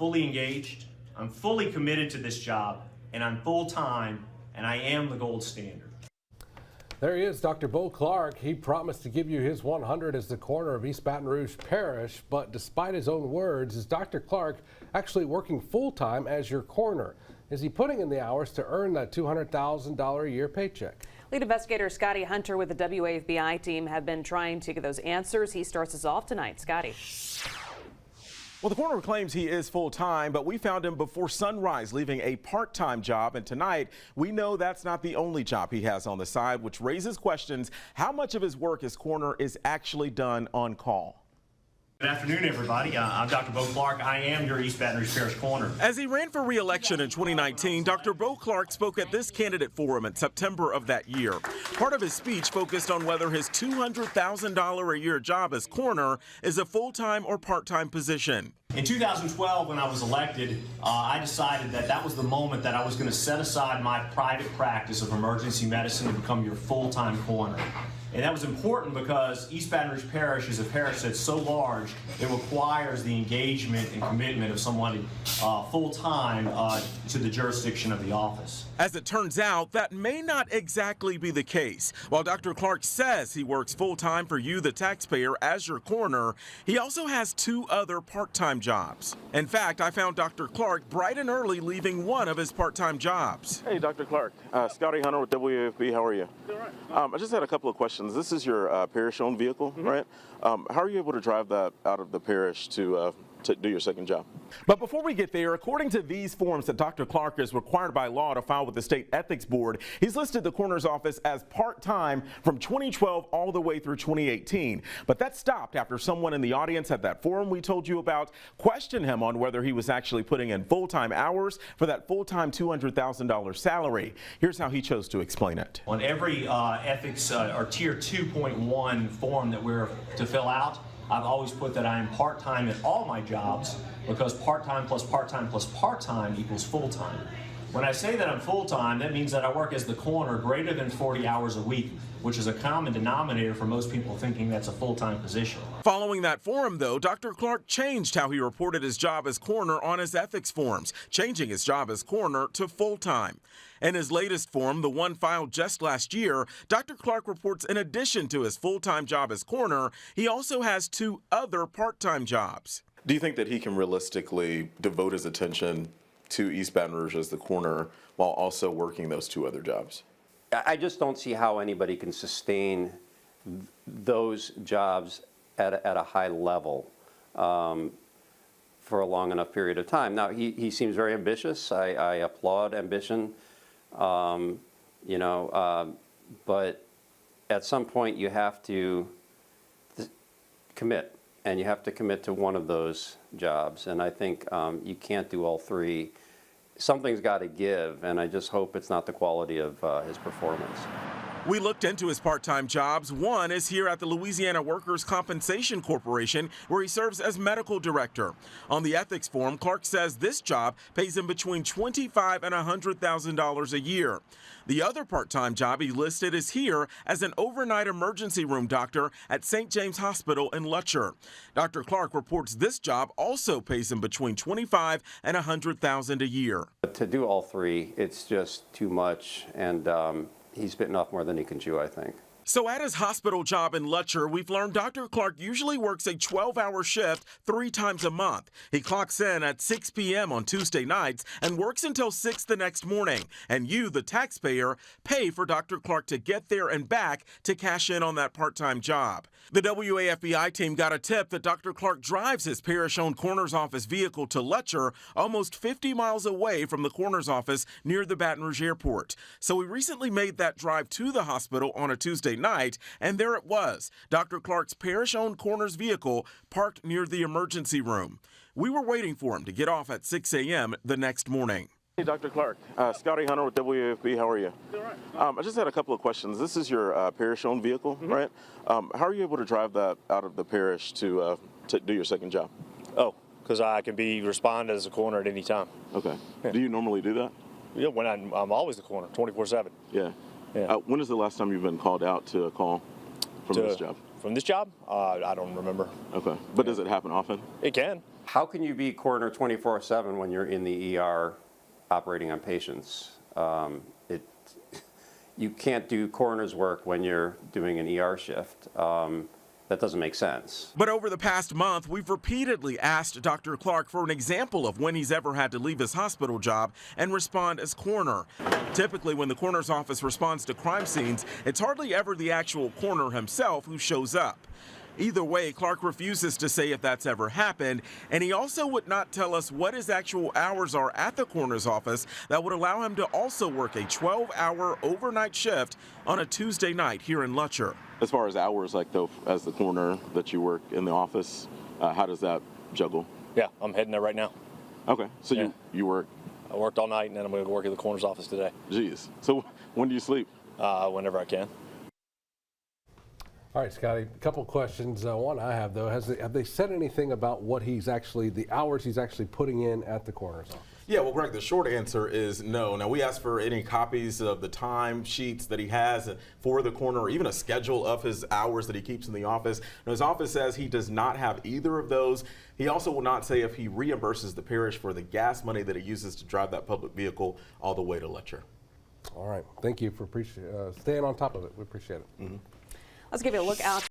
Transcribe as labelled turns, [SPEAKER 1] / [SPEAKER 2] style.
[SPEAKER 1] fully engaged, I'm fully committed to this job, and I'm full-time, and I am the gold standard.
[SPEAKER 2] There he is, Dr. Beau Clark. He promised to give you his 100 as the coroner of East Baton Rouge Parish, but despite his own words, is Dr. Clark actually working full-time as your coroner? Is he putting in the hours to earn that $200,000 a year paycheck?
[SPEAKER 3] Lead investigator Scotty Hunter with the WAFB team have been trying to get those answers. He starts us off tonight. Scotty.
[SPEAKER 4] Well, the coroner claims he is full-time, but we found him before sunrise leaving a part-time job. And tonight, we know that's not the only job he has on the side, which raises questions how much of his work as coroner is actually done on call.
[SPEAKER 1] Good afternoon, everybody. I'm Dr. Beau Clark. I am your East Baton Rouge Parish Coroner.
[SPEAKER 4] As he ran for re-election in 2019, Dr. Beau Clark spoke at this candidate forum in September of that year. Part of his speech focused on whether his $200,000 a year job as coroner is a full-time or part-time position.
[SPEAKER 1] In 2012, when I was elected, I decided that was the moment that I was going to set aside my private practice of emergency medicine to become your full-time coroner. And that was important because East Baton Rouge Parish is a parish that's so large, it requires the engagement and commitment of someone full-time to the jurisdiction of the office.
[SPEAKER 4] As it turns out, that may not exactly be the case. While Dr. Clark says he works full-time for you, the taxpayer, as your coroner, he also has two other part-time jobs. In fact, I found Dr. Clark bright and early leaving one of his part-time jobs.
[SPEAKER 5] Hey, Dr. Clark. Scotty Hunter with WAFB. How are you? All right. I just had a couple of questions. This is your parish-owned vehicle, right? How are you able to drive that out of the parish to do your second job?
[SPEAKER 4] But before we get there, according to these forms that Dr. Clark is required by law to file with the State Ethics Board, he's listed the coroner's office as part-time from 2012 all the way through 2018. But that stopped after someone in the audience at that forum we told you about questioned him on whether he was actually putting in full-time hours for that full-time $200,000 salary. Here's how he chose to explain it.
[SPEAKER 1] On every ethics or tier 2.1 form that we're to fill out, I've always put that I am part-time at all my jobs because part-time plus part-time plus part-time equals full-time. When I say that I'm full-time, that means that I work as the coroner greater than 40 hours a week, which is a common denominator for most people thinking that's a full-time position.
[SPEAKER 4] Following that forum, though, Dr. Clark changed how he reported his job as coroner on his ethics forms, changing his job as coroner to full-time. In his latest form, the one filed just last year, Dr. Clark reports in addition to his full-time job as coroner, he also has two other part-time jobs.
[SPEAKER 5] Do you think that he can realistically devote his attention to East Baton Rouge as the coroner while also working those two other jobs?
[SPEAKER 6] I just don't see how anybody can sustain those jobs at a high level for a long enough period of time. Now, he seems very ambitious. I applaud ambition, but at some point you have to commit, and you have to commit to one of those jobs. And I think you can't do all three. Something's got to give, and I just hope it's not the quality of his performance.
[SPEAKER 4] We looked into his part-time jobs. One is here at the Louisiana Workers' Compensation Corporation, where he serves as medical director. On the ethics form, Clark says this job pays him between $25,000 and $100,000 a year. The other part-time job he listed is here as an overnight emergency room doctor at St. James Hospital in Lutcher. Dr. Clark reports this job also pays him between $25,000 and $100,000 a year.
[SPEAKER 6] To do all three, it's just too much, and he's bitten off more than he can chew, I think.
[SPEAKER 4] So at his hospital job in Lutcher, we've learned Dr. Clark usually works a 12-hour shift 3 times a month. He clocks in at 6 p.m. on Tuesday nights and works until 6 the next morning. And you, the taxpayer, pay for Dr. Clark to get there and back to cash in on that part-time job. The WAFB team got a tip that Dr. Clark drives his parish-owned coroner's office vehicle to Lutcher, almost 50 miles away from the coroner's office near the Baton Rouge airport. So we recently made that drive to the hospital on a Tuesday night, and there it was, Dr. Clark's parish-owned coroner's vehicle parked near the emergency room. We were waiting for him to get off at 6 a.m. the next morning.
[SPEAKER 5] Hey, Dr. Clark. Scotty Hunter with WAFB. How are you? All right. I just had a couple of questions. This is your parish-owned vehicle, right? How are you able to drive that out of the parish to do your second job?
[SPEAKER 7] Oh, because I can respond as a coroner at any time.
[SPEAKER 5] Okay.
[SPEAKER 7] Yeah.
[SPEAKER 5] Do you normally do that?
[SPEAKER 7] Yeah, when I'm always the coroner, 24/7.
[SPEAKER 5] Yeah.
[SPEAKER 7] Yeah.
[SPEAKER 5] When is the last time you've been called out to a call from this job?
[SPEAKER 7] From this job? I don't remember.
[SPEAKER 5] Okay. But does it happen often?
[SPEAKER 7] It can.
[SPEAKER 6] How can you be coroner 24/7 when you're in the ER operating on patients? You can't do coroner's work when you're doing an ER shift. That doesn't make sense.
[SPEAKER 4] But over the past month, we've repeatedly asked Dr. Clark for an example of when he's ever had to leave his hospital job and respond as coroner. Typically, when the coroner's office responds to crime scenes, it's hardly ever the actual coroner himself who shows up. Either way, Clark refuses to say if that's ever happened, and he also would not tell us what his actual hours are at the coroner's office that would allow him to also work a 12-hour overnight shift on a Tuesday night here in Lutcher.
[SPEAKER 5] As far as hours, like though, as the coroner that you work in the office, how does that juggle?
[SPEAKER 7] Yeah, I'm heading there right now.
[SPEAKER 5] Okay, so
[SPEAKER 7] Yeah.
[SPEAKER 5] you work.
[SPEAKER 7] I worked all night, and then I'm going to work at the coroner's office today.
[SPEAKER 5] Geez. So when do you sleep?
[SPEAKER 7] Whenever I can.
[SPEAKER 2] All right, Scotty, a couple questions. One I have, though, have they said anything about what the hours he's actually putting in at the coroner's office?
[SPEAKER 8] Yeah, well, Greg, the short answer is no. Now, we asked for any copies of the time sheets that he has for the coroner, or even a schedule of his hours that he keeps in the office. Now, his office says he does not have either of those. He also will not say if he reimburses the parish for the gas money that he uses to drive that public vehicle all the way to Letcher.
[SPEAKER 2] All right, thank you for staying on top of it. We appreciate it.
[SPEAKER 3] Let's give you a look out.